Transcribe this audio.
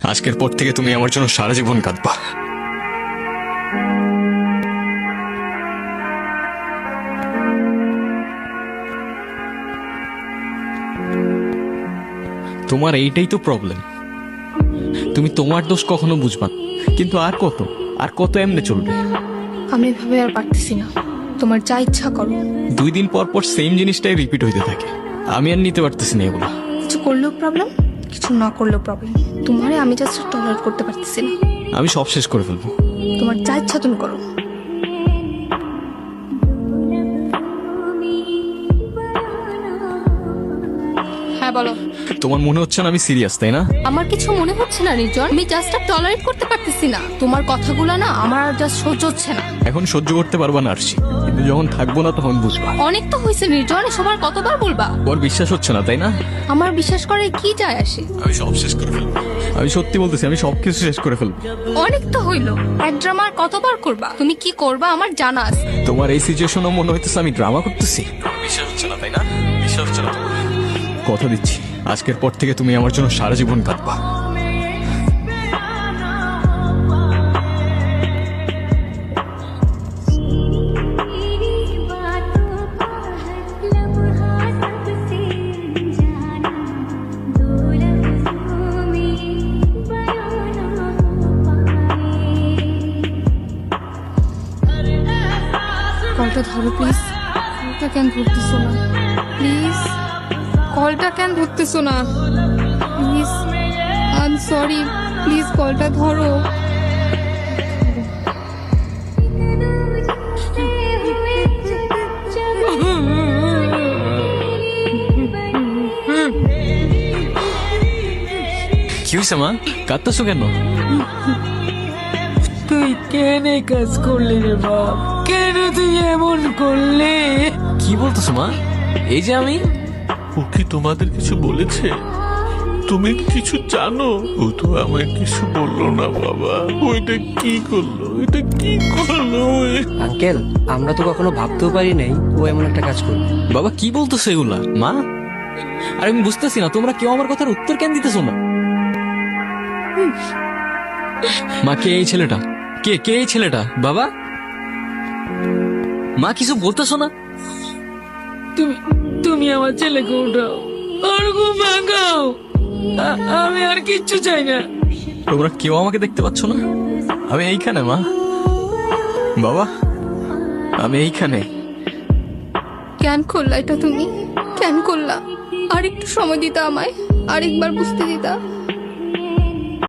আজকের পর থেকে তুমি আমার জন্য সারা জীবন কাঁদবা। তোমার এইটাই তো প্রবলেম, তুমি তোমার দোষ কখনো বুঝবা না। কিন্তু আর কত এমনি চলবে? আমি এভাবে আর পারতেছি না, তোমার যা ইচ্ছা করো। 2 দিন পর পর সেম জিনিসটাই রিপিট হইতে থাকে, আমি আর নিতে পারতেছি না এগুলো। কিছু করলেও প্রবলেম, কিছু না করলেও প্রবলেম। তোমারে আমি জাস্ট টলারেট করতে পারতেছি না। আমি সব শেষ করে ফেলবো। তোমার যা ইচ্ছা তুমি করো। হ্যাঁ বলো। তোমার মনে হচ্ছে না আমি সিরিয়াস, তাই না? আমার কিছু মনে হচ্ছে না নির্জন, আমি জাস্ট আর টলারেট করতে পারতেছি না। তোমার কথাগুলো না আমার আর জাস্ট সহ্য হচ্ছে না। এখন সহ্য করতে পারবা না আরশি, কিন্তু যখন থাকবো না তখন বুঝবা। অনেক তো হয়েছে নির্জন, এসব আর কতবার বলবা? ওর বিশ্বাস হচ্ছে না, তাই না? আমার বিশ্বাস করে কি যায় আসে? আমি সব শেষ করে ফেলবো। আমি সত্যি বলতেছি, আমি সবকিছু শেষ করে ফেলবো। অনেক তো হইলো, এক ড্রামা আর কতবার করবা? তুমি কি করবা আমার জানা আছে। তোমার এই সিচুয়েশনও মনে হইতেছে আমি ড্রামা করতেছি। বিশ্বাস হচ্ছে না, তাই না? বিশ্বাস হচ্ছে না তোমার? কথা দিচ্ছি, আজকের পর থেকে তুমি আমার জন্য সারা জীবন কাঁদবা। কলটা ধরো প্লিজ। কলটা কেন ধরতেছো না প্লিজ? কলটা কেন ধরতেছো না please? I am sorry, please কলটা ধরো। কি হয়েছে মা, কাঁদতেছো কেন? তুই কেন এই কাজ করলি রে বাপ? কেন তুই এমন করলি? কি বলতেছো মা? এই যে আমি। ও কি তোমাদের কিছু বলেছে? তুমি কিছু জানো? ও তো আমায় কিছু বললো না বাবা। ওইটা কি করলো? এটা কি করলো? আঙ্কেল, আমরা তো কখনো ভাবতেও পারি নাই ও এমন একটা কাজ করবে। বাবা কি বলতেছো এগুলা মা? আর আমি বুঝতেছি না, তোমরা কেউ আমার কথার উত্তর কেন দিতেছো না? মা, কে এই ছেলেটা? কে এই ছেলেটা? বাবা, মা কিছু বলতেছো না? তুমি আমার ছেলেকে উঠাও, আর ঘুম ভাঙাও। আমি আর কিচ্ছু চাই না। তোমরা কেউ আমাকে দেখতে পাচ্ছ না? আমি এইখানে মা, বাবা, আমি এইখানে। কেন করলা এটা তুমি? কেন করলা? আর একটু সময় দিতা আমায়, আরেকবার বুঝতে দিতা।